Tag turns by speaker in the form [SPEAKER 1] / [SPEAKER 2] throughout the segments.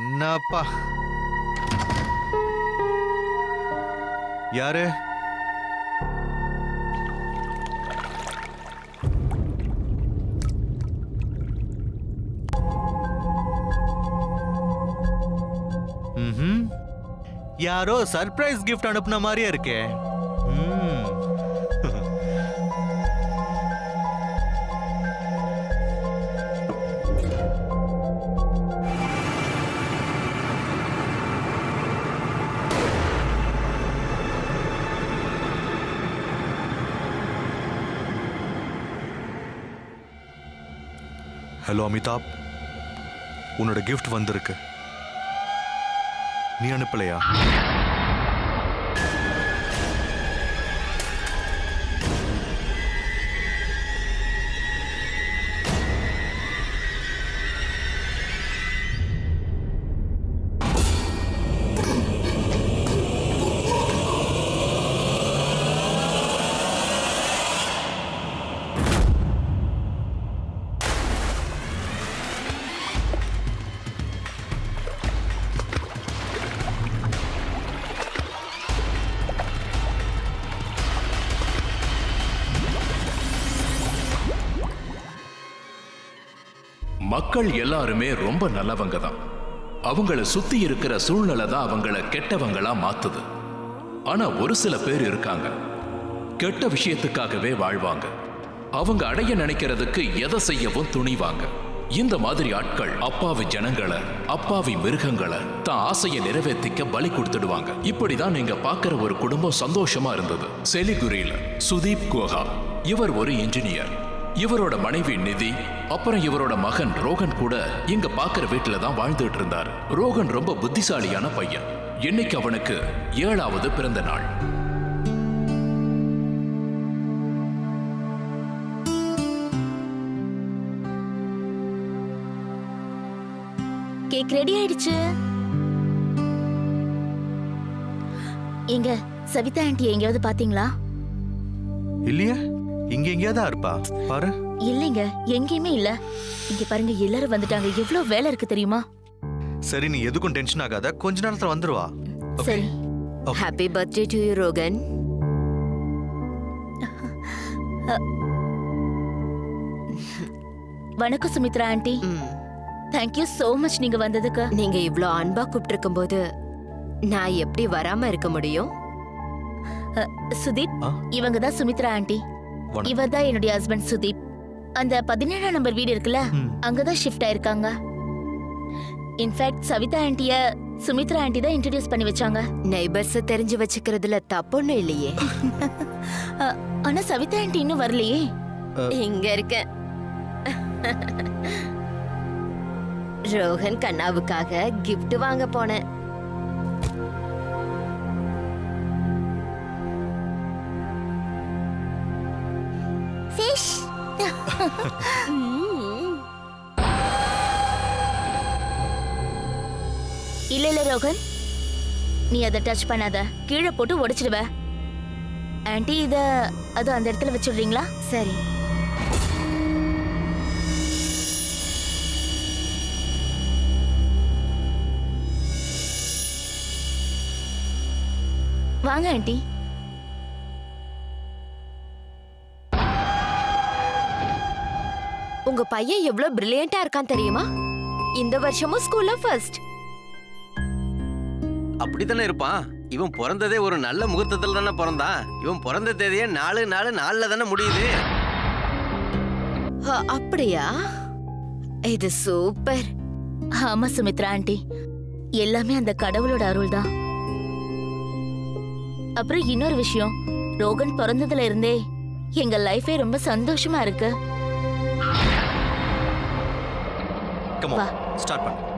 [SPEAKER 1] என்னப்பா யாரு? யாரோ சர்ப்ரைஸ் கிஃப்ட் அனுப்புன மாதிரியே இருக்கே. ஹலோ அமிதாப், உன்னோட கிஃப்ட் வந்திருக்கு. நீ அனுப்பலையா?
[SPEAKER 2] மக்கள் எல்லாருமே ரொம்ப நல்லவங்க தான். அவங்கள சுத்தி இருக்கிற சூழ்நிலை தான் அவங்கள கெட்டவங்களா மாத்துது. ஆனா ஒரு சில பேர் இருக்காங்க, கெட்ட விஷயத்துக்காகவே வாழ்வாங்க. அவங்க அடைய நினைக்கிறதுக்கு எதை செய்யவும் துணிவாங்க. இந்த மாதிரி ஆட்கள் அப்பாவி ஜனங்களை, அப்பாவி மிருகங்களை தான் ஆசையை நிறைவேற்றிக்க பலி கொடுத்துடுவாங்க. இப்படிதான் நீங்க பாக்குற ஒரு குடும்பம் சந்தோஷமா இருந்தது செலிகுரியில. சுதீப் குஹா இவர் ஒரு இன்ஜினியர். இவரோட மனைவி நிதி, அப்புறம் இவரோட மகன் ரோகன் கூட இங்க பாக்குற வீட்டுல தான் வாழ்ந்துட்டு இருந்தார். ரோகன் ரொம்ப புத்திசாலியான பையன். இன்னைக்கு அவனுக்கு 7வது பிறந்த நாள்.
[SPEAKER 3] கேக் ரெடி ஆயிடுச்சு. எங்க சவிதா ஆண்டி எங்கேயாவது பாத்தீங்களா?
[SPEAKER 1] இல்லையே, இங்க எங்கேயாதான் இருப்பா பாரு.
[SPEAKER 3] இல்லைங்க, எங்கேயுமே இல்ல. இங்க பாருங்க, எல்லாரும் வந்துட்டாங்க. எவ்வளவு வேலை இருக்கு தெரியுமா?
[SPEAKER 1] சரி, நீ எதுக்கும் டென்ஷன் ஆகாத, கொஞ்ச நேரத்துல வந்துருவா.
[SPEAKER 3] சரி.
[SPEAKER 4] Happy birthday to you Rohan.
[SPEAKER 3] வணக்கம் Sumitra aunty. Thank you so much நீங்க வந்ததுக்கு.
[SPEAKER 4] நீங்க இவ்ளோ அன்பா கூப்பிட்டிருக்கும் போது நான் எப்படி வராம இருக்க முடியும்?
[SPEAKER 3] சுதீப், இவங்க தான் சுமித்ரா ஆண்டி. இவர் தான் என்னுடைய ஹஸ்பண்ட் சுதீப். அந்த 17ஆம் நம்பர் வீடு இருக்குல்ல, அங்கதான் ஷிஃப்ட் ஆயிருக்காங்க. இன்ஃபேக்ட் சவிதா ஆண்டிய சுமித்ரா ஆண்டி தான் இன்ட்ரோடியூஸ் பண்ணி வச்சாங்க.
[SPEAKER 4] நெய்பர்ஸ் தெரிஞ்சு வச்சுக்கிறதுல தப்பொன்னும் இல்லையே.
[SPEAKER 3] ஆனா சவிதா ஆண்டி இன்னும் வரலையே.
[SPEAKER 4] இங்க இருக்க. ரோஹன் கண்ணாவுக்காக கிஃப்ட் வாங்க போனேன்.
[SPEAKER 3] இல்ல இல்ல ரோகன், நீ அதை டச் பண்ணாத, கீழே போட்டு உடைச்சிடுவ. ஆண்டி இத அது அந்த இடத்துல வச்சுடுறீங்களா?
[SPEAKER 4] சரி.
[SPEAKER 3] வாங்க ஆண்டி.
[SPEAKER 4] உங்க பையன் எவ்வளவு பிரில்லியண்டா இருக்கான் தெரியுமா? இந்த வருஷமும் ஸ்கூல்ல ஃபர்ஸ்ட்.
[SPEAKER 5] அப்படித்தானே இருப்பான். இவன் பிறந்ததே ஒரு நல்ல முகூர்த்தத்துல தானே பிறந்தான். இவன் பிறந்த தேதியே 4/4 தானே முடியுது.
[SPEAKER 4] அப்படியா? இது சூப்பர்.
[SPEAKER 3] ஆமா சுமித்ரா ஆண்டி, எல்லாமே அந்த கடவுளோட அருள் தான். அப்புறம் இன்னொரு விஷயம், ரோகன் பிறந்ததுல இருந்தே எங்க லைஃபே ரொம்ப சந்தோஷமா இருக்கு.
[SPEAKER 1] Come on, start பண்ணு.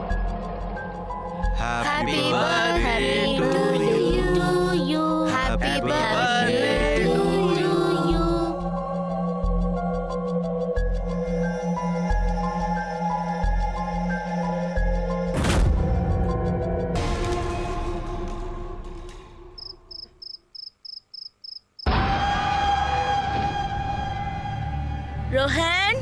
[SPEAKER 3] Happy birthday to you. Happy birthday to you. Rohan.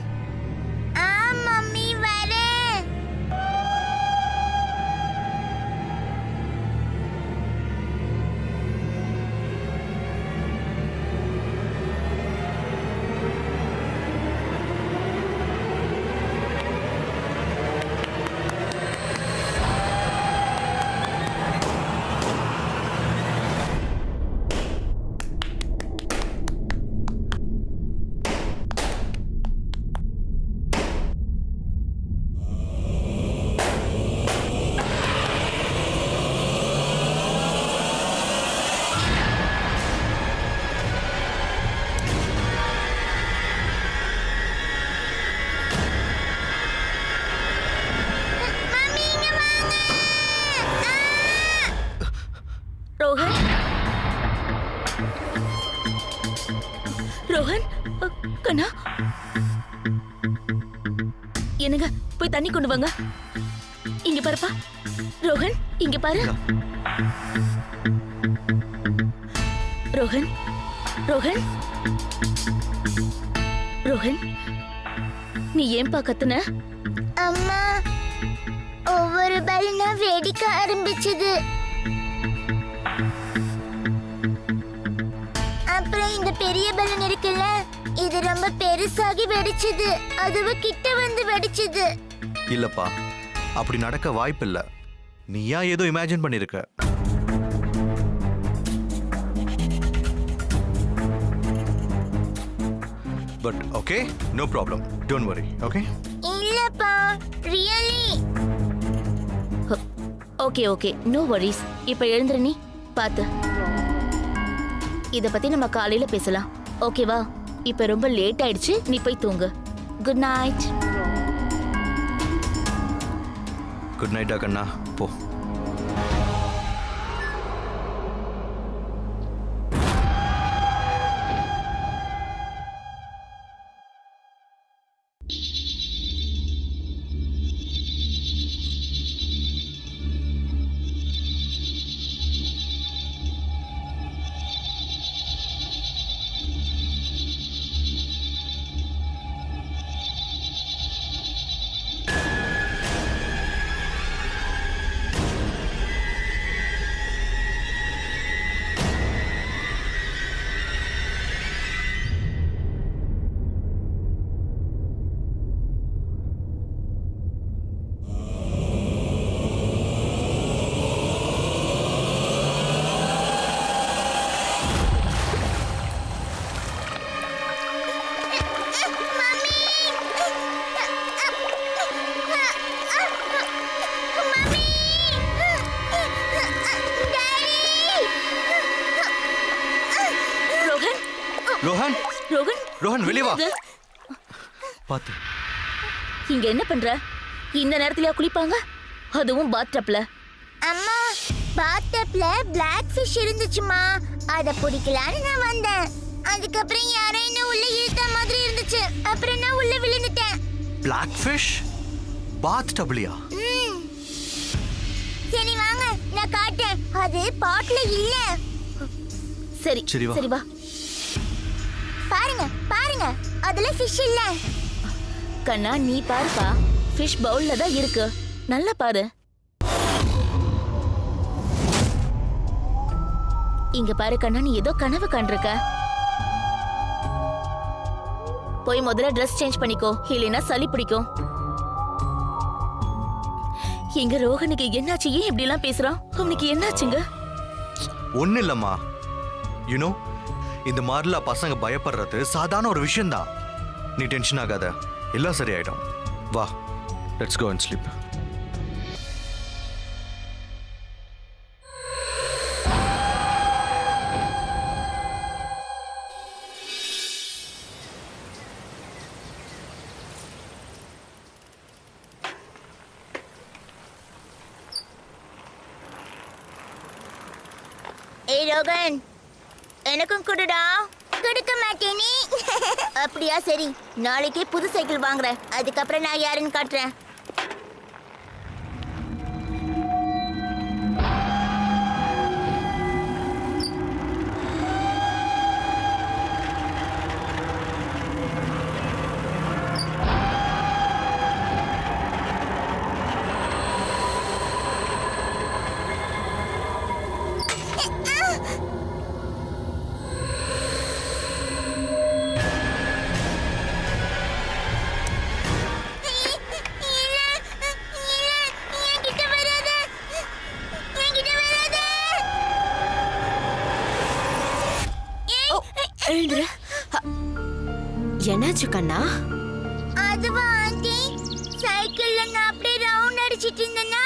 [SPEAKER 3] கண்ணா என்னங்க போய் தண்ணி கொண்டு வாங்க. இங்க பாருப்பா. ரோஹன் இங்க பாரு. ரோஹன் ரோஹன் ரோஹன் நீ ஏன்பா கத்துன?
[SPEAKER 6] அம்மா ஒவ்வொரு பலூனா வெடிக்க ஆரம்பிச்சது. அப்புறம் இந்த பெரிய பலூன் இருக்குல்ல, இது ரொம்ப பெருசாகி வெடிச்சது. அதுவும் கிட்ட வந்து வெடிச்சது.
[SPEAKER 1] இல்லப்பா, அப்படி நடக்க வாய்ப்பில்ல. நீயா ஏதோ இமேஜின் பண்ணிருக்க. But okay, no problem, don't worry. Okay
[SPEAKER 6] இல்லப்பா, really.
[SPEAKER 3] Okay okay, no worries. இப்ப எழுந்துரு, நீ பாத்து. இத பத்தி நம்ம காலையில பேசலாம், ஓகேவா? இப்ப ரொம்ப லேட் ஆயிடுச்சு, நீ போய் தூங்கு. Good night.
[SPEAKER 1] குட் நைட்டா கண்ணா, போ. ரோஹன்
[SPEAKER 3] ரோஹன்
[SPEAKER 1] ரோஹன் வெளிய வா.
[SPEAKER 3] இது,
[SPEAKER 1] பாத்து.
[SPEAKER 3] இங்க என்ன பண்ற? இந்த நேரத்துலயா குளிப்பாங்க, அதுவும் பாத்டப்ல?
[SPEAKER 6] அம்மா, பாத்டப்ல பிளாக் ஃபிஷ் இருந்துச்சுமா, அத பிடிக்கலான்னு நான் வந்தேன். அதுக்கப்புறம் யாரோ என்ன உள்ள இழுத்த மாதிரி இருந்துச்சு. அப்புறம் நான் உள்ள விழுந்துட்டேன்.
[SPEAKER 1] பிளாக் ஃபிஷ் பாத் டப்ளியா?
[SPEAKER 6] சரி வாங்க, நான் காட்டேன். அது பாட்ல இல்ல.
[SPEAKER 3] சரி
[SPEAKER 1] சரி, வா.
[SPEAKER 3] சரி வா.
[SPEAKER 6] பாருங்க பாருங்க, அதுல ஃபிஷ் இல்ல.
[SPEAKER 3] கண்ணா நீ பாருப்பா, ஃபிஷ் பவுல்ல தான் இருக்கு, நல்லா பாரு. இங்க பாரு கண்ணா, நீ ஏதோ கனவு கண்டிருக்க. போய் முதல்ல ட்ரெஸ் சேஞ்ச் பண்ணிக்கோ, இல்லைன்னா சளி பிடிக்கும். எங்க ரோஹனுக்கு என்னாச்சு? ஏன் இப்படி எல்லாம் பேசுறான்? அவனுக்கு என்னாச்சுங்க?
[SPEAKER 1] ஒண்ணு இல்லம்மா, யூனோ இந்த மாதிரிலாம் பசங்க பயப்படுறது சாதாரண ஒரு விஷயம்தான். நீ டென்ஷன் ஆகாத, எல்லாம் சரியாயிடும். வா, லெட்ஸ் கோ அண்ட் ஸ்லீப்.
[SPEAKER 6] ஏய் ரோகன், எனக்கும் கொடுடா. கொடுக்க மாட்டேனே. அப்படியா? சரி, நாளைக்கே புது சைக்கிள் வாங்குறேன். அதுக்கப்புறம் நான் யாருன்னு காட்டுறேன்.
[SPEAKER 3] எழுந்துரு.
[SPEAKER 4] என்னாச்சு கண்ணா?
[SPEAKER 6] அதுவா ஆண்டி, சைக்கிள்ல நான் அப்படியே ரவுண்ட் அடிச்சிட்டு இருந்தேனா,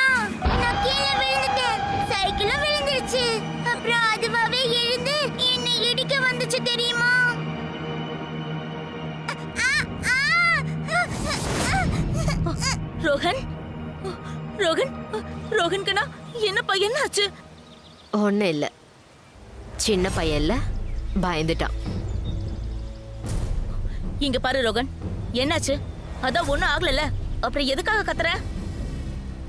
[SPEAKER 6] நான் கீழே விழுந்துட்டேன். சைக்கிளும் விழுந்துருச்சு. அப்புறம் அதுவாவே எழுந்து என்னை இடிக்க வந்துச்சு தெரியுமா?
[SPEAKER 3] ரோஹன், ரோஹன், ரோஹன் கண்ணா, என்னப்பா என்னாச்சு?
[SPEAKER 4] ஒன்னும் இல்ல, சின்ன பையன்ல பயந்துட்டான்.
[SPEAKER 3] இங்க பாரு ரோகன், என்னாச்சு? அதான் ஒண்ணும் ஆகலல்ல, அப்புறம் எதுக்காக கத்துற?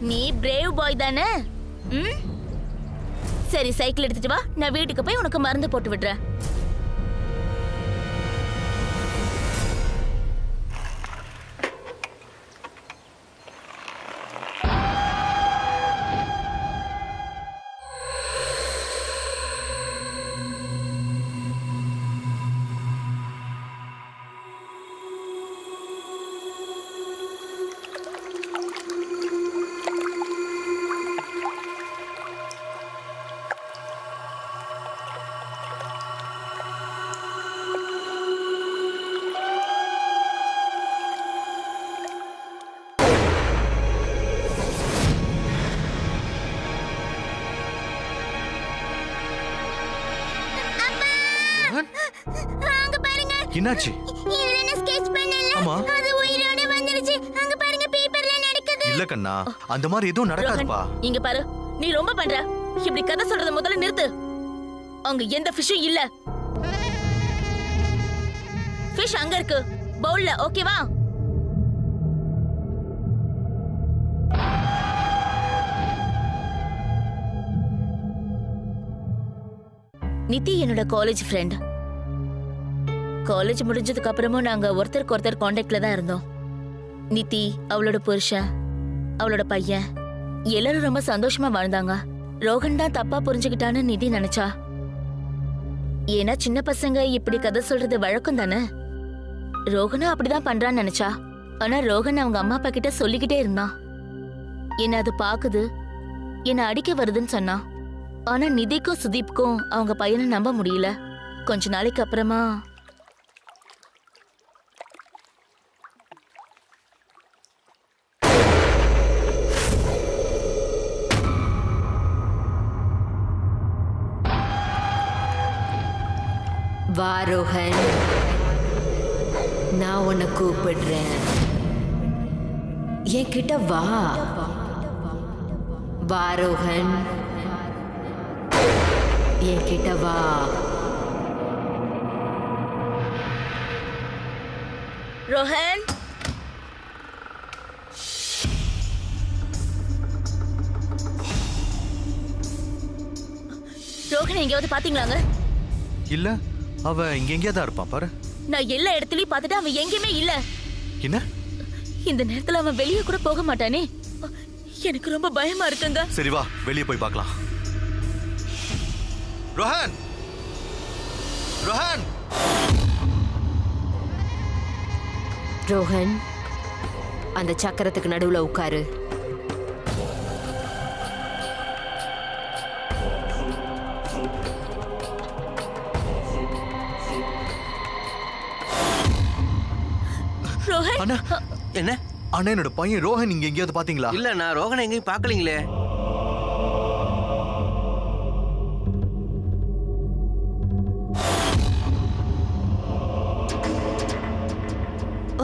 [SPEAKER 3] நீ பிரேவ் பாய் தானே? ம், சரி சைக்கிள் எடுத்துட்டு வா, நான் வீட்டுக்கு போய் உனக்கு மருந்து போட்டு விடுறேன்.
[SPEAKER 6] அங்க பாருங்க,
[SPEAKER 1] என்னாச்சு?
[SPEAKER 6] இதுல நான் ஸ்கெட்ச் பண்ணல.
[SPEAKER 1] ஆமா.
[SPEAKER 6] அது உயிரோட வந்துருச்சு. அங்க பாருங்க, பேப்பர்ல நடக்குது.
[SPEAKER 1] இல்ல கண்ணா, அந்த மாதிரி எதுவும் நடக்காதுப்பா.
[SPEAKER 3] இங்க பாரு, நீ ரொம்ப பண்ற. இப்படி கதை சொல்றத முதல்ல நிறுத்து. அங்க எந்த ஃபிஷும் இல்ல. ஃபிஷ் அங்க இருக்கு, பவுல்ல. ஓகேவா? நிதி என்னோட காலேஜ் ஃப்ரெண்ட். காலேஜ் முடிஞ்சதுக்கு அப்புறமும் நாங்க ஒருத்தருக்கு ஒருத்தர் கான்டாக்ட்ல தான் இருந்தோம். நிதி, அவளோட புருஷன், அவளோட பையன் எல்லாரும் ரொம்ப சந்தோஷமா வாழ்ந்தாங்க. ரோகன் தான் தப்பா புரிஞ்சுக்கிட்டான்னு நிதி நினைச்சா. ஏன்னா சின்ன பசங்க இப்படி கதை சொல்றது வழக்கம் தானே. ரோகனும் அப்படிதான் பண்றான்னு நினைச்சா. ஆனா ரோகன் அவங்க அம்மா அப்பா கிட்ட சொல்லிக்கிட்டே இருந்தான். என்ன அது பாக்குது, என்ன அடிக்க வருதுன்னு சொன்னான். ஆனா நிதிக்கும் சுதீப்க்கும் அவங்க பையனை நம்ப முடியல. கொஞ்ச நாளைக்கு அப்புறமா
[SPEAKER 4] வா ரோஹன், நான் உன்னை கூப்பிடுறேன். என்கிட்ட வா. வா ரோஹன், என்கிட்ட வா.
[SPEAKER 3] ரோஹன், ரோஹன் எங்கேயாவது பாத்தீங்களாங்க?
[SPEAKER 1] இல்ல, அவ இங்க எங்கேயா தான் இருப்பான் பாரு.
[SPEAKER 3] நான் எல்லா இடத்துலயும் பார்த்துட்டு அவன் எங்கேயுமே இல்ல.
[SPEAKER 1] என்ன?
[SPEAKER 3] இந்த நேரத்துல அவன் வெளியே கூட போக மாட்டானே. எனக்கு ரொம்ப பயமா இருக்குங்க.
[SPEAKER 1] சரி வா, வெளியே போய் பார்க்கலாம். ரோஹன், ரோஹன்.
[SPEAKER 4] ரோஹன், அந்த சக்கரத்துக்கு நடுவுல உட்காரு.
[SPEAKER 3] ரோஹன்,
[SPEAKER 1] அண்ணா,
[SPEAKER 5] என்ன?
[SPEAKER 1] அண்ணா, என்னோட பையன் ரோஹன் இங்க எங்கேயாவது பாத்தீங்களா?
[SPEAKER 5] இல்ல, நான் ரோகனை எங்கேயும் பார்க்கலீங்களே.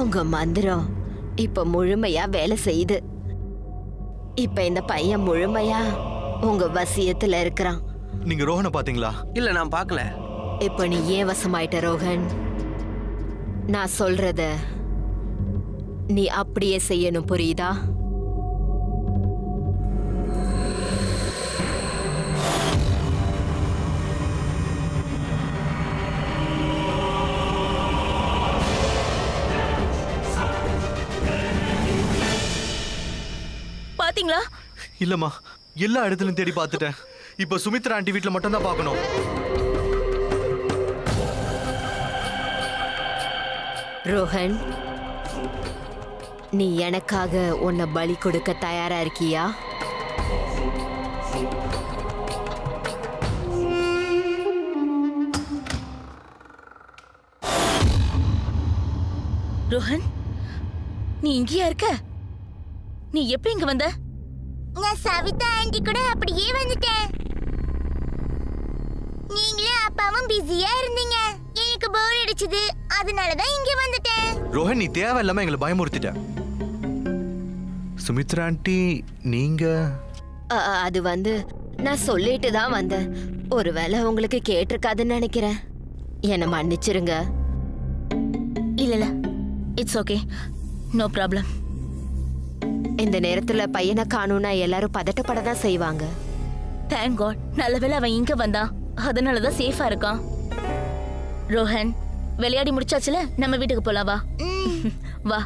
[SPEAKER 4] உங்க மந்திரம் இப்ப முழுமையா வேலை செய்யுது. இப்ப இந்த பையன் முழுமையா உங்க வசியத்துல இருக்கிறான்.
[SPEAKER 1] நீங்க ரோஹனை பாத்தீங்களா?
[SPEAKER 5] இல்ல, நான் பார்க்கல.
[SPEAKER 4] இப்ப நீ ஏன் வசமாயிட்ட ரோஹன்? நான் சொல்றத நீ அப்படியே செய்யணும், புரியுதா?
[SPEAKER 3] பாத்தீங்களா?
[SPEAKER 1] இல்லம்மா, எல்லா இடத்துலயும் தேடி பார்த்துட்டேன். இப்ப சுமித்ரா ஆண்டி வீட்ல மட்டும் தான் பார்க்கணும்.
[SPEAKER 4] ரோஹன், நீ எனக்காக உன்னை பலி கொடுக்க தயாரா இருக்கியா?
[SPEAKER 3] ரோஹன், நீ இங்கேயா இருக்க? நீ எப்படி இங்க வந்த?
[SPEAKER 6] நான் சவிதா ஆண்டி கூட அப்படியே வந்துட்டேன். நீங்களும் அப்பாவும் பிஸியா இருந்தீங்க. எனக்கு போர் அடிச்சது, அதனாலதான் இங்க வந்துட்டேன்.
[SPEAKER 1] ரோஹன், நீ தேவையில்லாம எங்களை பயமுறுத்திட்ட. சுமித்ரா ஆண்டி, நீங்க
[SPEAKER 4] அது வந்து நான் சொல்லிட்டு தான் வந்தேன். ஒருவேளை உங்களுக்கு கேட்டிருக்காதுன்னு நினைக்கிறேன். என்னை மன்னிச்சிருங்க.
[SPEAKER 3] இல்ல இட்ஸ் ஓகே, நோ ப்ராப்ளம்.
[SPEAKER 4] இந்த நேரத்துல பையனை காணும்னா எல்லாரும் பதட்டப்பட தான் செய்வாங்க.
[SPEAKER 3] தேங்க் காட், நல்லவேளை அவன் இங்க வந்தான், அதனாலதான் சேஃபா இருக்கான். ரோஹன், விளையாடி முடிச்சாச்சுல, நம்ம வீட்டுக்கு போலாம் வா. வா.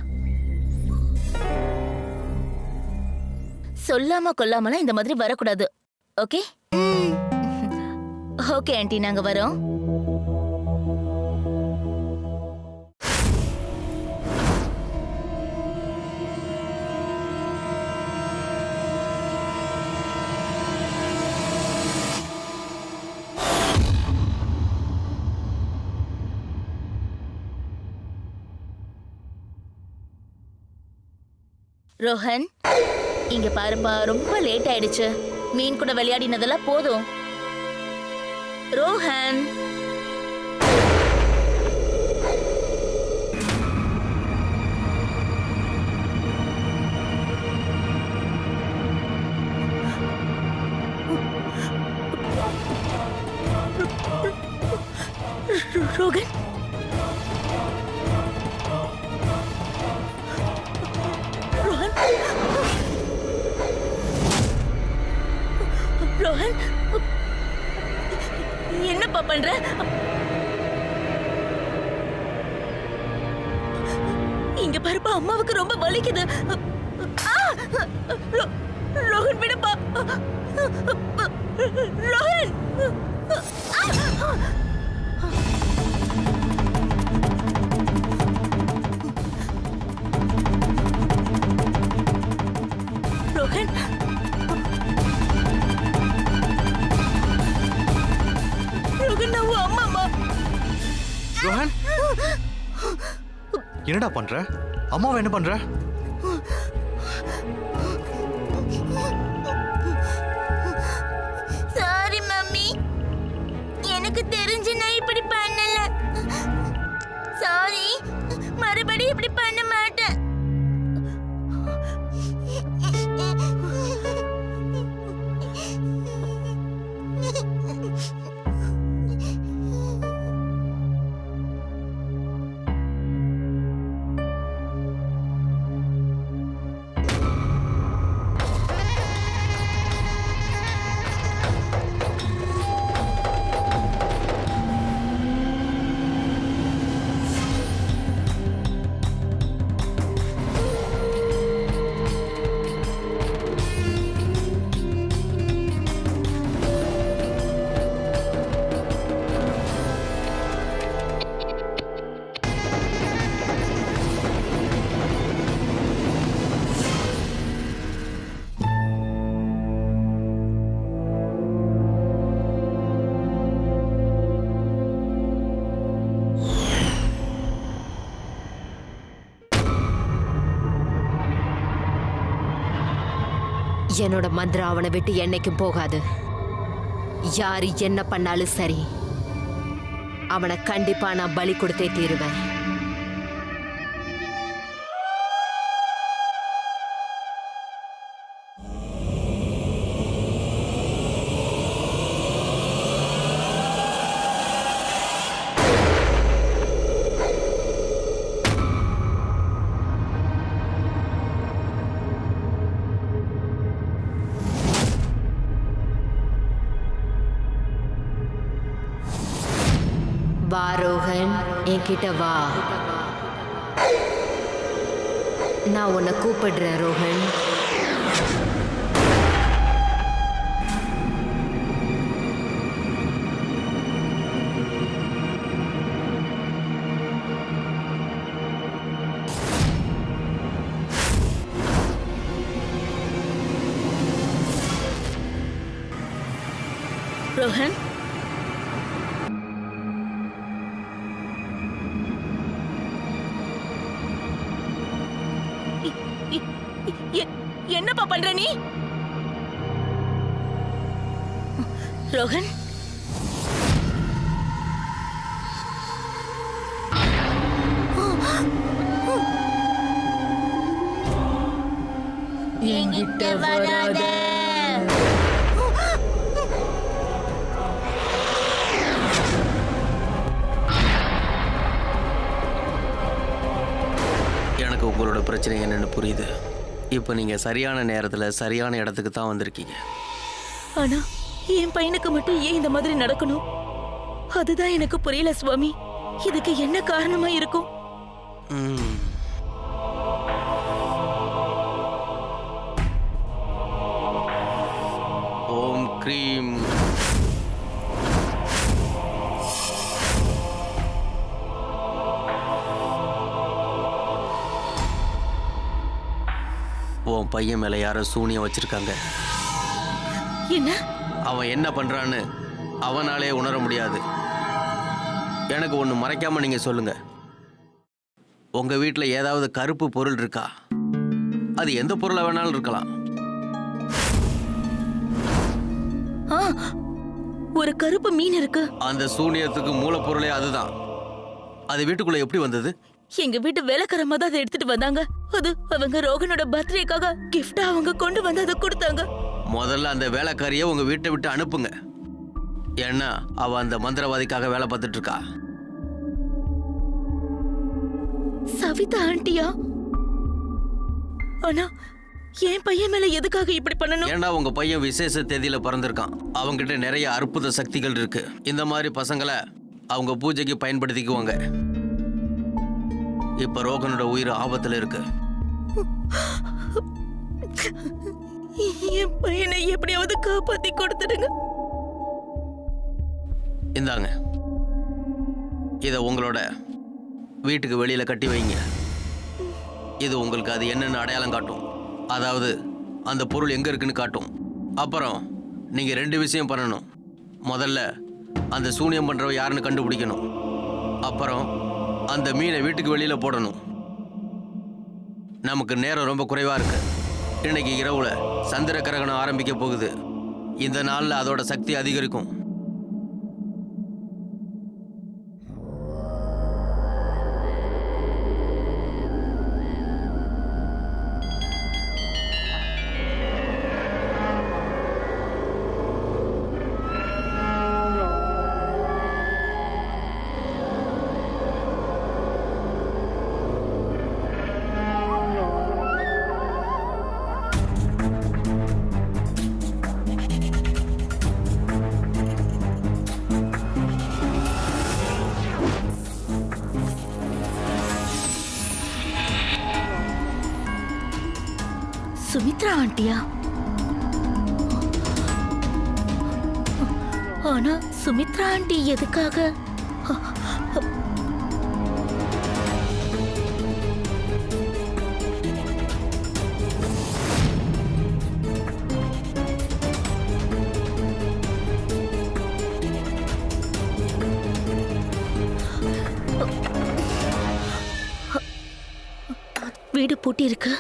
[SPEAKER 3] சொல்லாம கொல்லாமலாம் இந்த மாதிரி வரக்கூடாது, ஓகே? ஓகே ஆண்டி, நாங்க வரோம். ரோஹன், இங்க பாருப்பா, ரொம்ப லேட் ஆயிடுச்சு. மீன் கூட விளையாடினதெல்லாம் போதும். ரோஹன், ரோகன், ரோஹன், ரோஹன், என்னப்பா பண்ற? இங்க பாருப்பா, அம்மாவுக்கு ரொம்ப வலிக்குது. ரோஹன், விடுப்பா. ரோஹன், ரோஹன், ரோஹன், நான் உன் அம்மாமா.
[SPEAKER 1] ரோஹன், என்னடா பண்ற? அம்மாவை என்ன பண்ற?
[SPEAKER 6] சாரி மம்மி, எனக்கு தெரிஞ்சு நான் இப்படி பண்ணல. சாரி, மறுபடியும் இப்படி பண்ண மாட்டேன்.
[SPEAKER 4] என்னோட மந்திரம் அவனை விட்டு என்னைக்கும் போகாது. யாரு என்ன பண்ணாலும் சரி, அவனை கண்டிப்பா நான் பலி கொடுத்தே தீருவேன். வா ரோஹன், என்கிட்ட வா. நான் உன்னை கூப்பிடுறேன் ரோஹன்.
[SPEAKER 3] ரோஹன், என்னப்பா பண்ற நீ? ரோஹன்,
[SPEAKER 6] என்கிட்ட வராத.
[SPEAKER 5] பிரச்சனை என்னன்னு புரியுது. இப்போ நீங்கள் சரியான நேரத்தில் சரியான இடத்துக்கு தான் வந்திருக்கீங்க.
[SPEAKER 3] ஆனா என் பையனுக்கு மட்டும் ஏன் இந்த மாதிரி நடக்கணும்? அதுதான் எனக்கு புரியல சுவாமி. இதுக்கு என்ன காரணமா இருக்கும்?
[SPEAKER 5] ம். ஓம் க்ரீம். உன் பையன் மேல யாரோ சூனியம் வச்சிருக்காங்க.
[SPEAKER 3] என்ன?
[SPEAKER 5] அவன் என்ன பண்றான்னு அவனாலே உணர முடியாது. எனக்கு ஒன்று மறைக்காம நீங்க சொல்லுங்க. உங்க வீட்டில் ஏதாவது கருப்பு பொருள் இருக்கா? அது எந்த பொருளா வேணாலும் இருக்கலாம்.
[SPEAKER 3] ஆ, ஒரு கருப்பு மீன் இருக்கு.
[SPEAKER 5] அந்த சூனியத்துக்கு மூலப்பொருளே அதுதான். அது வீட்டுக்குள்ள எப்படி வந்தது?
[SPEAKER 3] எங்க வீட்டு வேலைக்காரமா தான் அதை எடுத்துட்டு வந்தாங்க. அது அவங்க ரோகனோட பர்த்டேக்காக கிஃப்டா அவங்க கொண்டு வந்து அதை கொடுத்தாங்க.
[SPEAKER 5] முதல்ல அந்த வேலைக்காரியை உங்க வீட்டை விட்டு அனுப்புங்க. ஏன்னா அவ அந்த மந்திரவாதிக்காக வேலை பார்த்துட்டு இருக்கா.
[SPEAKER 3] சவிதா ஆண்டியா? ஆனா என் பையன் மேல எதுக்காக இப்படி பண்ணணும்?
[SPEAKER 5] ஏன்னா உங்க பையன் விசேஷ தேதியில பிறந்திருக்கான். அவங்கிட்ட நிறைய அற்புத சக்திகள் இருக்கு. இந்த மாதிரி பசங்களை அவங்க பூஜைக்கு பயன்படுத்திக்குவாங்க. இப்ப ரோகனோட உயிர் ஆபத்துல இருக்கு.
[SPEAKER 3] என் பையனை எப்படியாவது காப்பாத்தி கொடுத்துடுங்க.
[SPEAKER 5] இந்தாங்க, இத உங்களோட வீட்டுக்கு வெளியில கட்டி வைங்க. இது உங்களுக்கு அது என்னன்னு அடையாளம் காட்டும். அதாவது அந்த பொருள் எங்க இருக்குன்னு காட்டும். அப்புறம் நீங்க 2 விஷயம் பண்ணணும். முதல்ல அந்த சூனியம் பண்றவ யாருன்னு கண்டுபிடிக்கணும். அப்புறம் அந்த மீனை வீட்டுக்கு வெளியில போடணும். நமக்கு நேரம் ரொம்ப குறைவா இருக்கு. இன்னைக்கு இரவுல சந்திர கிரகணம் ஆரம்பிக்க போகுது. இந்த நாள்ல அதோட சக்தி அதிகரிக்கும்.
[SPEAKER 3] சுமித்ரா ஆண்டியா? ஆனா சுமித்ரா ஆண்டி எதுக்காக? வீடு பூட்டி இருக்கு.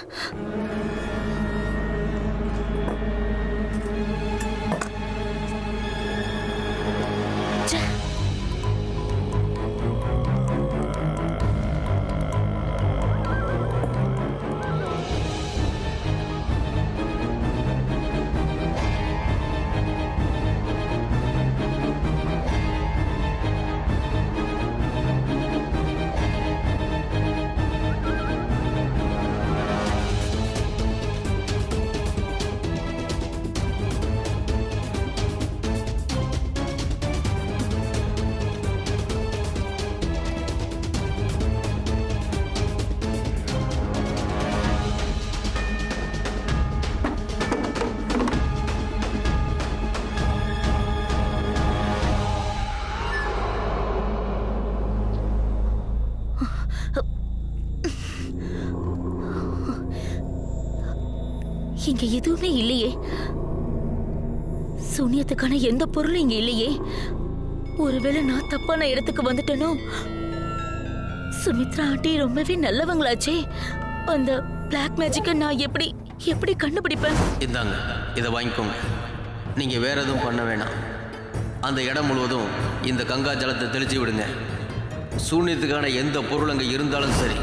[SPEAKER 3] இங்க எதுவுமே இல்லையே. சூனியத்துக்கான எந்த பொருளும் இங்க இல்லையே. ஒருவேளை நான் தப்பான இடத்துக்கு வந்துட்டேனோ? சுமித்ரா ஆண்டி ரொம்பவே நல்லவங்களாச்சே. அந்த பிளாக் மேஜிக்கை நான் எப்படி கண்டுபிடிப்பேன்?
[SPEAKER 5] இந்தாங்க, இதை வாங்கிக்கோங்க. நீங்க வேற எதுவும் பண்ண வேணாம். அந்த இடம் முழுவதும் இந்த கங்கா ஜலத்தை தெளிச்சு விடுங்க. சூனியத்துக்கான எந்த பொருள் அங்கே இருந்தாலும் சரி,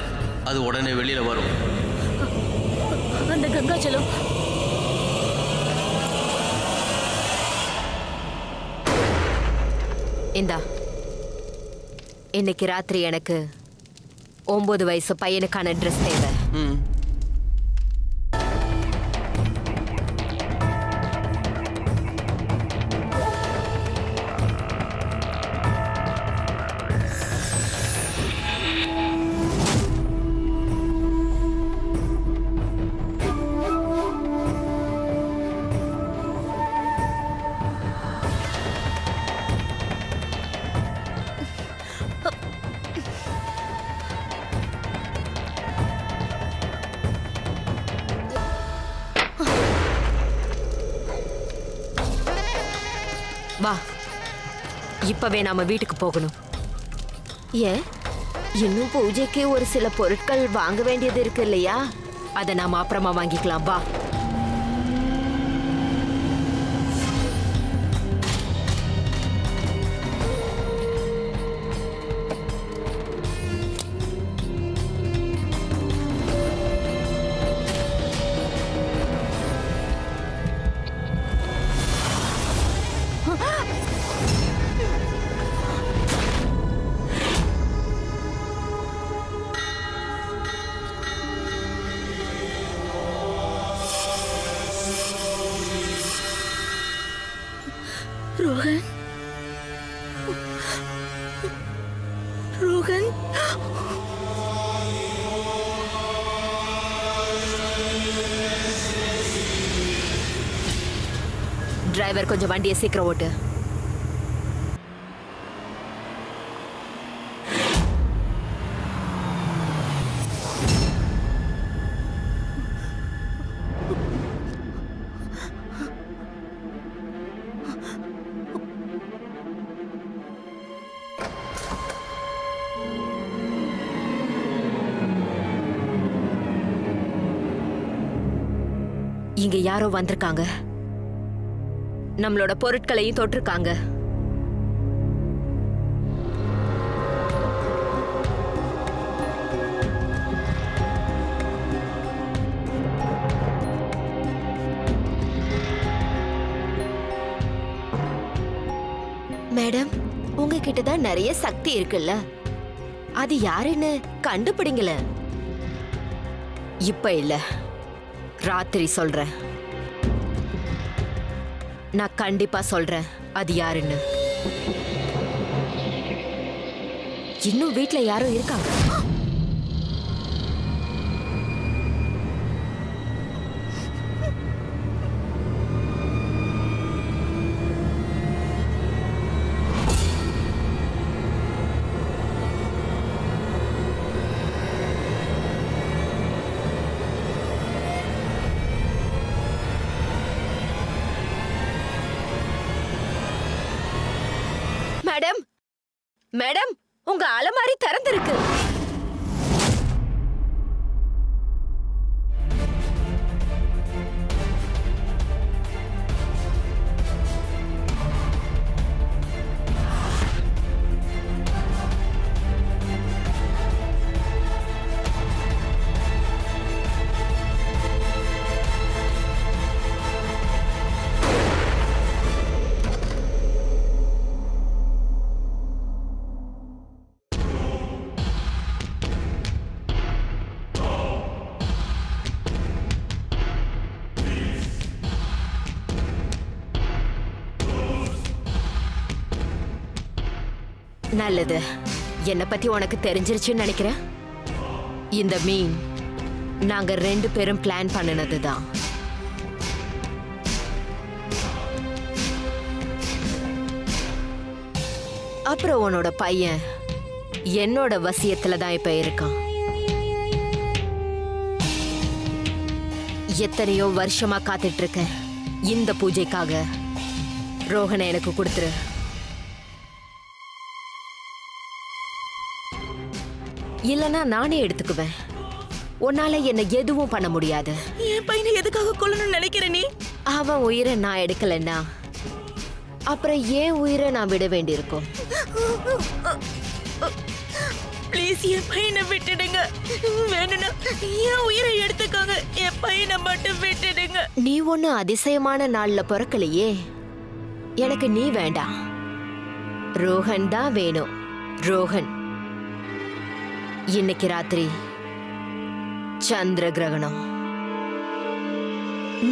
[SPEAKER 5] அது உடனே வெளியில வரும்.
[SPEAKER 3] அந்த கங்கா ஜலம்
[SPEAKER 4] இந்தா, இன்னைக்கு ராத்திரி எனக்கு 9 வயசு பையனுக்கான ட்ரெஸ் தேவை. வா, இப்பவே நாம வீட்டுக்கு போகணும்.
[SPEAKER 7] ஏன் இன்னும் பூஜைக்கு ஒரு சில பொருட்கள் வாங்க வேண்டியது இருக்கு இல்லையா?
[SPEAKER 4] அதை நாம அப்புறமா வாங்கிக்கலாம். வா.
[SPEAKER 3] ரோஹன் ரோஹன்
[SPEAKER 4] டிரைவர், கொஞ்சம் வண்டியை சீக்கிரம் ஓட்டு. இங்க யாரோ வந்திருக்காங்க. நம்மளோட பொருட்களையும் தொட்டிருக்காங்க.
[SPEAKER 7] மேடம், உங்ககிட்ட தான் நிறைய சக்தி இருக்குல்ல, அது யாருன்னு கண்டுபிடிங்கள.
[SPEAKER 4] இப்ப இல்ல, ராத்திரி சொல்றேன். நான் கண்டிப்பா சொல்றேன் அது யாருன்னு. இன்னும் வீட்ல யாரோ இருக்காங்க.
[SPEAKER 7] மேடம், மேடம், உங்க அலமாரி திறந்திருக்கு.
[SPEAKER 4] நல்லது. என்னை பத்தி உனக்கு தெரிஞ்சிருச்சுன்னு நினைக்கிறேன். இந்த மீன் நாங்க 2 பேரும் பிளான் பண்ணினதுதான். அப்புறம் உன்னோட பையன் என்னோட வசியத்துல தான் இப்ப இருக்கான். எத்தனையோ வருஷமா காத்துட்டு இருக்கேன் இந்த பூஜைக்காக. ரோஹனை எனக்கு கொடுத்துரு. இல்லனா நானே எடுத்துக்குவேன். உன்னால என்ன எதுவும் பண்ண முடியாது.
[SPEAKER 3] என் பையனை எதுக்காக கொல்லணும்னு நினைக்கிற நீ?
[SPEAKER 4] அவன் உயிரை நான் எடுக்கலன்னா அப்புறம் ஏன் உயிரை நான் விட வேண்டியிருக்கும்.
[SPEAKER 3] ப்ளீஸ் என் பையனை விட்டுடுங்க. வேணும்னா என் உயிரை எடுத்துக்கோங்க. என் பையனை மட்டும் விட்டுடுங்க.
[SPEAKER 4] நீ ஒண்ணு அதிசயமான நாள்ல பிறக்கலையே. எனக்கு நீ வேண்டாம், ரோஹன் தான் வேணும். ரோஹன், இன்னைக்கு ராத்திரி சந்திர கிரகணம்.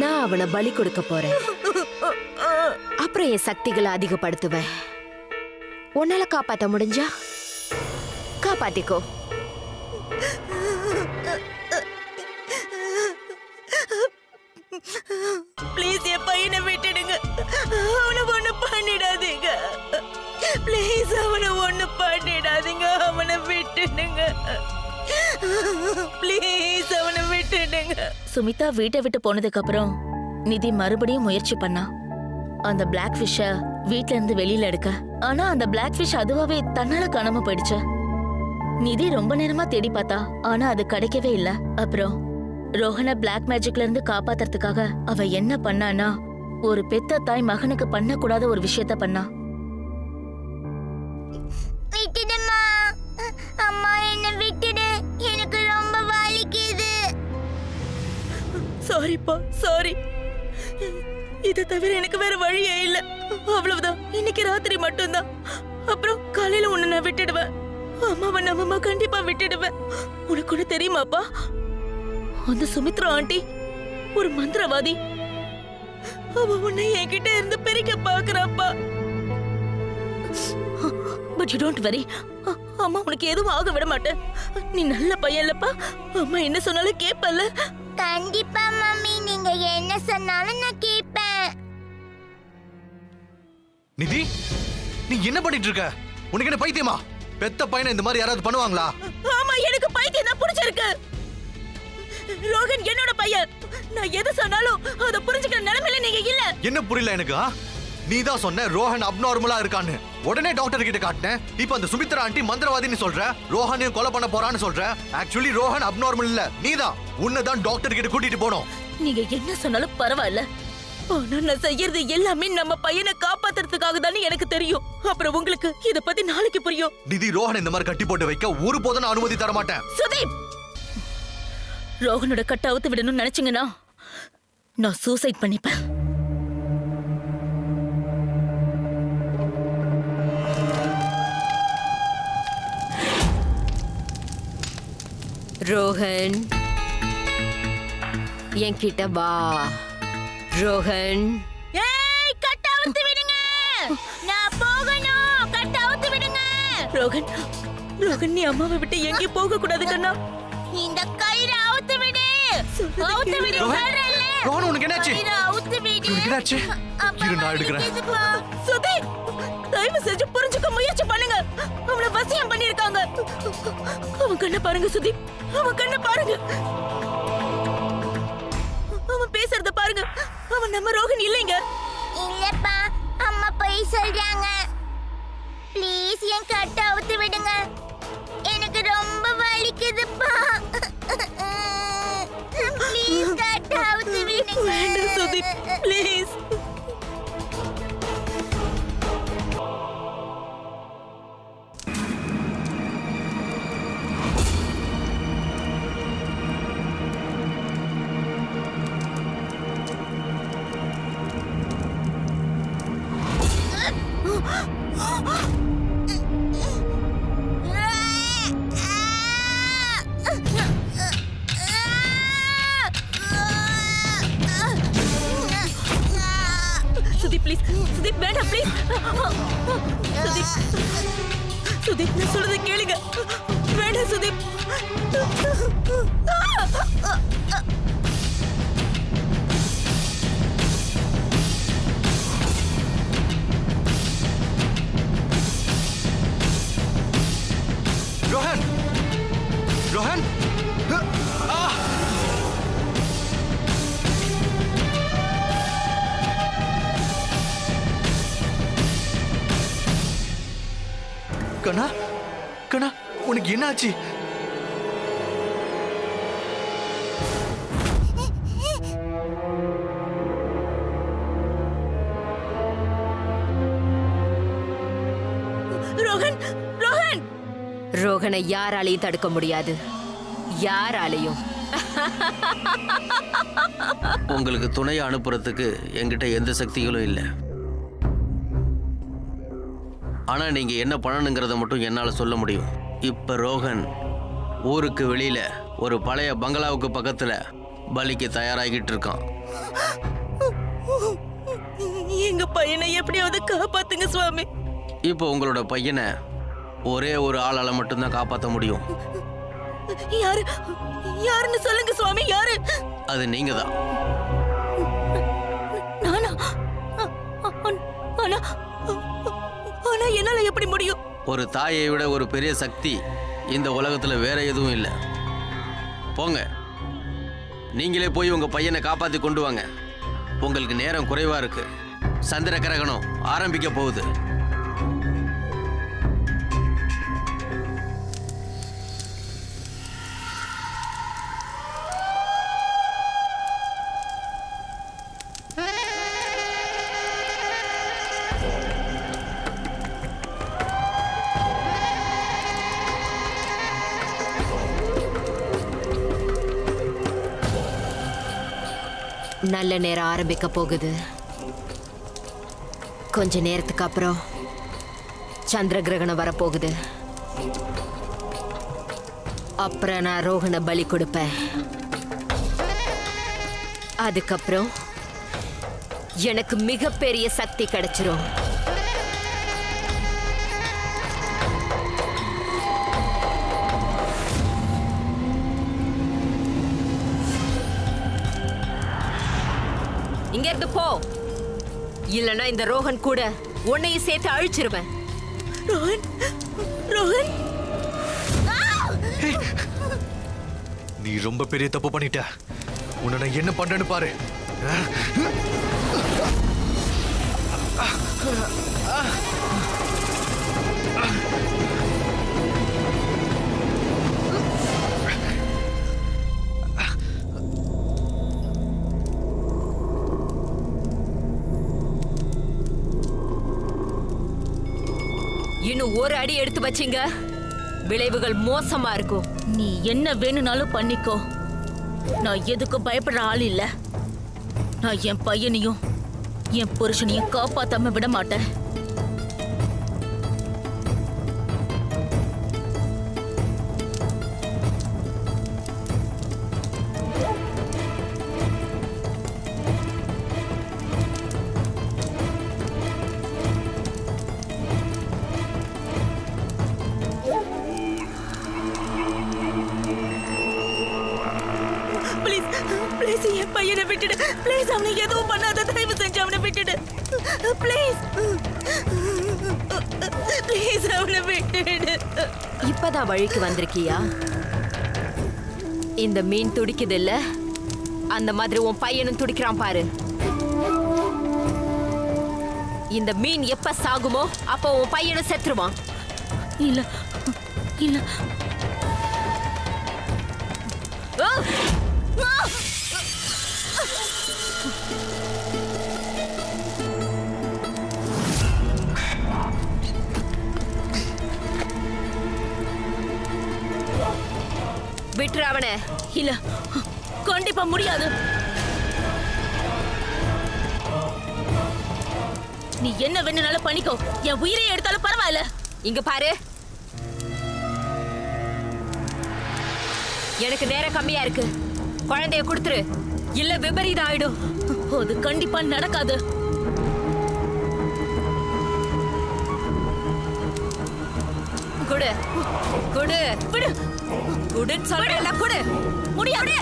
[SPEAKER 4] நான் அவனை பலி கொடுக்க போறேன். அப்புறம் என் சக்திகளை அதிகப்படுத்துவேன். உன்னால காப்பாத்த முடிஞ்சா காப்பாத்திக்கோ.
[SPEAKER 3] ப்ளீஸ் என் பையனை விட்டுடுங்க. அவனை ஒண்ணு பண்ணிடாதீங்க. ப்ளீஸ் அவனை ஒண்ணு பண்ணிடாதீங்க. அவனை விட்டுடுங்க. ப்ளீஸ் அவனை விட்டுடுங்க. சுமிதா வீட்டை விட்டு போனதுக்கு அப்புறம் நிதி மறுபடியும் முயற்சி பண்ணா. அந்த பிளாக் ஃபிஷ்ஷ வீட்ல இருந்து வெளியில எடுக்க. ஆனா அந்த பிளாக் ஃபிஷ் அதுவாவே தன்னால காணாம போயிடுச்சு. நிதி ரொம்ப நேரமா தேடி பார்த்தா, ஆனா அது கிடைக்கவே இல்ல. அப்புறம் ரோஹனை பிளாக் மேஜிக்ல இருந்து காப்பாத்துறதுக்காக அவ என்ன பண்ணானா, ஒரு பெத்த தாய் மகனுக்கு பண்ணக்கூடாத ஒரு விஷயத்த பண்ணா.
[SPEAKER 6] விட்டுடுமா அம்மா, என்ன விட்டுடு, எனக்கு ரொம்ப வலிக்குது.
[SPEAKER 3] சாரிப்பா, சாரி. இதை தவிர எனக்கு வேற வழியே இல்ல. அவ்வளவுதான், இன்னைக்கு ராத்திரி மட்டும்தான். அப்புறம் காலையில உன்னை நான் விட்டுடுவேன். அம்மாவை நம்ம கண்டிப்பா விட்டுடுவேன். உனக்கு ஒண்ணு தெரியுமாப்பா, அந்த சுமித்ரா ஆண்டி ஒரு மந்திரவாதி. அவ உன்னை என்கிட்ட இருந்து பிரிக்க பாக்குறாப்பா. பட் யூ டோன்ட் வரி, அம்மா உனக்கு எதுவும் ஆக விட மாட்டேன். நீ நல்ல பையன் இல்லப்பா. அம்மா என்ன சொன்னாலும் கேப்பல்ல?
[SPEAKER 6] கண்டிப்பா மம்மி, நீங்க என்ன சொன்னாலும் நான் கேட்பேன்.
[SPEAKER 1] நிதி, நீ என்ன பண்ணிட்டு இருக்க? உனக்கு என்ன பைத்தியமா? பெத்த பையனை இந்த மாதிரி யாராவது பண்ணுவாங்களா?
[SPEAKER 3] ஆமா, எனக்கு பைத்தியம் தான் பிடிச்சிருக்கு. ரோஹன் என்னோட பையன். நான் எது சொன்னாலும் அத புரிஞ்சுக்கிற நிலைமையில நீங்க இல்ல.
[SPEAKER 1] என்ன புரியல எனக்கு? நீ தான் சொன்ன ரோஹன் அப்நார்மலா இருக்கான்னு. உடனே டாக்டர் கிட்ட காட்டினேன். இப்போ அந்த சுமித்ரா ஆண்டி மந்திரவாதின்னு சொல்ற, ரோஹனையும் கொலை பண்ண போறான்னு சொல்ற. ஆக்சுவலி ரோஹன் அப்நார்மல் இல்ல, நீதான். உன்னதான் டாக்டர் கிட்ட கூட்டிட்டு போனோம்.
[SPEAKER 3] நீங்க என்ன சொன்னாலும் பரவாயில்ல. ஆனா நான் செய்யறது எல்லாமே நம்ம பையனை காப்பாத்துறதுக்காக தானே எனக்கு தெரியும். அப்புறம் உங்களுக்கு இத பத்தி நாளைக்கு புரியும்.
[SPEAKER 1] நிதி, ரோஹன் இந்த மாதிரி கட்டி போட்டு வைக்க ஒரு போதும் நான் அனுமதி தர மாட்டேன்.
[SPEAKER 3] சுதீப், ரோஹனோட கட்ட அவுத்து விடணும்னு நினைச்சீங்கன்னா நான் சூசைட் பண்ணிப்பேன்.
[SPEAKER 4] ரோஹன், என்கிட்ட வா. ரோஹன்,
[SPEAKER 6] ஏய், கட்ட அவுத்து விடுங்க, நான் போகணும். கட்ட அவுத்து விடுங்க.
[SPEAKER 3] ரோஹன், ரோஹன் நீ அம்மாவை விட்டு எங்கேயும் போக கூடாது கண்ணா.
[SPEAKER 6] இந்த கயிறை அவுத்து விடு. அவுத்து விடு சொல்றேன்ல.
[SPEAKER 1] ரோஹன், உனக்கு என்னாச்சு?
[SPEAKER 6] கயிறை அவுத்து விடு.
[SPEAKER 1] உனக்கு என்னாச்சு?
[SPEAKER 6] அப்பா,
[SPEAKER 1] இரு, நான் எடுக்கிறேன்.
[SPEAKER 6] வலிக்குதுப்பா.
[SPEAKER 3] சுதீப், தயவு செஞ்சு புரிஞ்சுக்க முயற்சி பண்ணுங்க. அவளை வசியம் பண்ணிருக்காங்க. அவன் கண்ணை பாருங்க சுதீப், அவன் கண்ணை பாருங்க. அவன் பேசுறத பாருங்க. அவன் நம்ம ரோஹன் இல்லைங்க.
[SPEAKER 6] இல்லப்பா, அம்மா போய் சொல்றாங்க. ப்ளீஸ் என் கட்ட அவுத்து விடுங்க, எனக்கு ரொம்ப வலிக்குதுப்பா. ப்ளீஸ் கட்ட அவுத்து விடுங்க.
[SPEAKER 3] வேண்டாம் சுதீப், ப்ளீஸ். சுதீப் ப்ளீஸ், சுதீப் வேண்டாம் ப்ளீஸ். சுதீப், சுதீப் நான் சொல்றதை கேளுங்க. வேண்டாம் சுதீப்.
[SPEAKER 1] ரோஹன், ரோஹன், கண்ணா, கண்ணா, உனக்கு என்னாச்சு?
[SPEAKER 3] ரோஹன், ரோஹன்.
[SPEAKER 4] ரோஹனை யாராலையும் தடுக்க முடியாது. யாராலையும்.
[SPEAKER 5] உங்களுக்கு துணையை அனுப்புறதுக்கு என்கிட்ட எந்த சக்திகளும் இல்லை. ஆனா நீங்க என்ன பண்ணணுங்கிறத மட்டும் என்னால சொல்ல முடியும். இப்ப ரோஹன் ஊருக்கு வெளியில ஒரு பழைய பங்களாவுக்கு பக்கத்துல பலிக்கு தயாராகிட்டு இருக்கான்.
[SPEAKER 3] எங்க பையனை எப்படியாவது காப்பாத்துங்க சுவாமி.
[SPEAKER 5] இப்போ உங்களோட பையனை ஒரே ஒரு ஆளால மட்டும்தான் காப்பாற்ற முடியும்.
[SPEAKER 3] யாரு, யாருன்னு சொல்லுங்க சுவாமி. யாரு?
[SPEAKER 5] அது நீங்க தான்.
[SPEAKER 3] நானா? ஆனா ஆனா என்னால எப்படி முடியும்?
[SPEAKER 5] ஒரு தாயை விட ஒரு பெரிய சக்தி இந்த உலகத்துல வேற எதுவும் இல்லை. போங்க, நீங்களே போய் உங்க பையனை காப்பாத்தி கொண்டு வாங்க. உங்களுக்கு நேரம் குறைவா இருக்கு. சந்திர கிரகணம் ஆரம்பிக்க போகுது.
[SPEAKER 4] நல்ல நேரம் ஆரம்பிக்க போகுது. கொஞ்ச நேரத்துக்கு அப்புறம் சந்திர கிரகணம் வரப்போகுது. அப்புறம் நான் ரோஹனை பலி கொடுப்பேன். அதுக்கப்புறம் எனக்கு மிகப்பெரிய சக்தி கிடைச்சிரும். இங்க இருந்து போ, இல்லனா இந்த ரோஹன் கூட உன்னையும் சேர்த்து அழிச்சிருவேன்.
[SPEAKER 3] ரோஹன், ரோஹன்,
[SPEAKER 1] நீ ரொம்ப பெரிய தப்பு பண்ணிட்ட. உன்னை நான் என்ன பண்றேன்னு பாரு.
[SPEAKER 4] இன்னும் ஒரு அடி எடுத்து வச்சீங்க, விளைவுகள் மோசமா இருக்கும்.
[SPEAKER 3] நீ என்ன வேணும்னாலும் பண்ணிக்கோ. நான் எதுக்கும் பயப்படுற ஆள் இல்ல. நான் என் பையனையும் என் புருஷனையும் காப்பாத்தாம விட மாட்டேன். ப்ளீஸ் என் பையனை விட்டுடு. ப்ளீஸ் அவனை எதுவும் பண்ணாத. தயவு செஞ்சு அவனை விட்டுடு. ப்ளீஸ் ப்ளீஸ் அவனை விட்டுடு.
[SPEAKER 4] இப்பதான் வழிக்கு வந்திருக்கியா? இந்த மீன் துடிக்குது இல்ல, அந்த மாதிரி உன் பையனும் துடிக்கிறான் பாரு. இந்த மீன் எப்ப சாகுமோ அப்போ உன் பையனும் செத்துருவான்.
[SPEAKER 3] இல்ல இல்ல.
[SPEAKER 4] விட்டுரு அவனை.
[SPEAKER 3] இல்ல, கண்டிப்பா முடியாது. நீ என்ன வேணும்னாலும் பண்ணிக்கோ. என் உயிரை எடுத்தாலும் பரவாயில்ல.
[SPEAKER 4] இங்க பாரு, எனக்கு நேரம் கம்மியா இருக்கு. குழந்தைய கொடுத்துரு, இல்ல விபரீதம் ஆயிடும்.
[SPEAKER 3] அது கண்டிப்பா நடக்காது.
[SPEAKER 4] குடு குடு
[SPEAKER 3] விடு.
[SPEAKER 4] குடுன்னு சொல்றேன்ல, குடு.
[SPEAKER 3] முடியாது.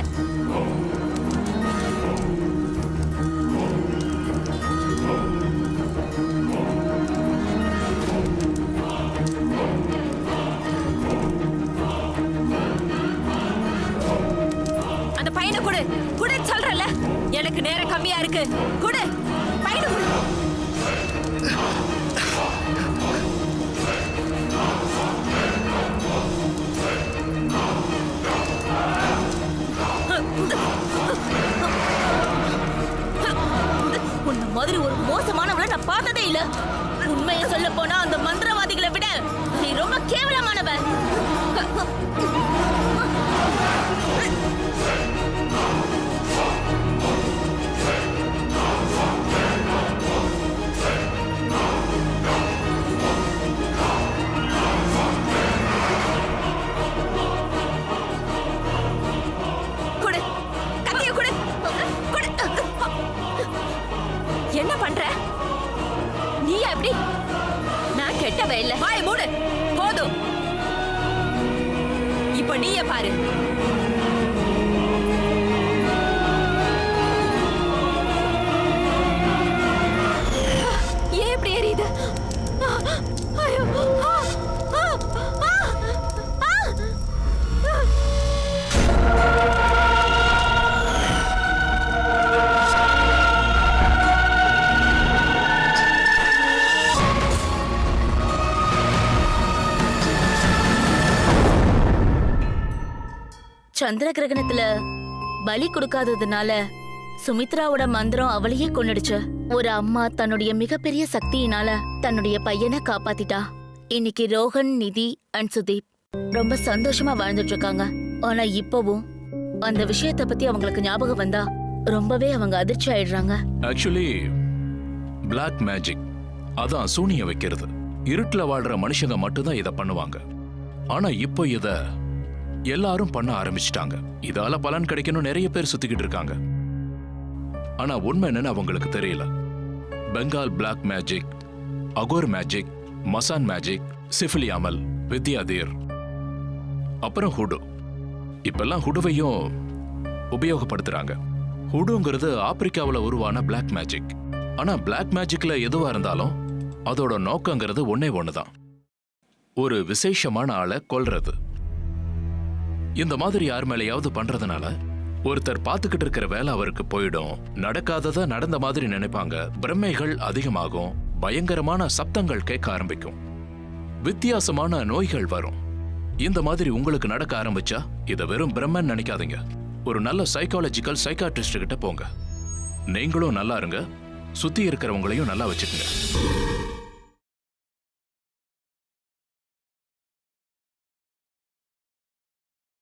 [SPEAKER 4] அந்த பையனை குடு, குடுன்னு சொல்றேன்ல. எனக்கு நேரம் கம்மியா இருக்கு. குடு, பையனை குடு.
[SPEAKER 3] உன்ன மாதிரி ஒரு மோசமானவளை நான் பார்த்ததே இல்ல. உண்மையை சொல்ல போனா அந்த மந்திரவாதிகளை விட நீ ரொம்ப கேவலமானவன்.
[SPEAKER 4] குடு, கத்திய குடு. குடு. என்ன பண்ற நீ? எப்படி? நான் கெட்டவ இல்ல. வாய் மூடு, போதும். இப்ப நீயே பாரு. ஏன் இப்படி எரியுது? ஐயோ,
[SPEAKER 3] சந்திர கிரகணத்துல பலி கொடுக்காததுனால சுமித்ராவோட மந்திரம் அவளையே கொன்னுடுச்சு. ஒரு அம்மா தன்னுடைய மிகப்பெரிய சக்தியினால தன்னுடைய பையனை காப்பாத்திட்டா. இன்னைக்கு ரோஹன், நிதி அண்ட் சுதீப் ரொம்ப சந்தோஷமா வாழ்ந்துட்டு இருக்காங்க. ஆனா இப்பவும் அந்த விஷயத்தை பத்தி அவங்களுக்கு ஞாபகம் வந்தா ரொம்பவே அவங்க அதிர்ச்சி ஆயிடுறாங்க.
[SPEAKER 2] ஆக்சுவலி பிளாக் மேஜிக் அதான் சூனிய வைக்கிறது. இருட்டுல வாழ்ற மனுஷங்க மட்டும்தான் இத பண்ணுவாங்க. ஆனா இப்போ இத எல்லாரும் பண்ண ஆரம்பிச்சிட்டாங்க. இதால பலன் கிடைக்கணும் நிறைய பேர் சுத்திக்கிட்டு இருக்காங்க. ஆனா உண்மை என்னன்னு அவங்களுக்கு தெரியல. பெங்கால் பிளாக் மேஜிக், அகோர் மேஜிக், மசான் மேஜிக், சிஃபிலி அமல், வித்யாதீர், அப்புறம் ஹுடு. இப்பெல்லாம் ஹுடுவையும் உபயோகப்படுத்துறாங்க. ஹுடுங்கிறது ஆப்பிரிக்காவில் உருவான பிளாக் மேஜிக். ஆனா பிளாக் மேஜிக்ல எதுவா இருந்தாலும் அதோட நோக்கங்கிறது ஒன்னே ஒண்ணுதான், ஒரு விசேஷமான ஆளை கொல்றது. இந்த மாதிரி யார் மேலேயாவது பண்றதுனால ஒருத்தர் பார்த்துக்கிட்டு இருக்கிற வேலை அவருக்கு போயிடும். நடக்காதத நடந்த மாதிரி நினைப்பாங்க. பிரமைகள் அதிகமாகும். பயங்கரமான சப்தங்கள் கேட்க ஆரம்பிக்கும். வித்தியாசமான நோய்கள் வரும். இந்த மாதிரி உங்களுக்கு நடக்க ஆரம்பிச்சா இதை வெறும் பிரம்மன் நினைக்காதீங்க. ஒரு நல்ல சைக்காலஜிக்கல் சைக்காட்ரிஸ்ட் கிட்ட போங்க. நீங்களும் நல்லா இருங்க, சுத்தி இருக்கிறவங்களையும் நல்லா வச்சுக்கோங்க.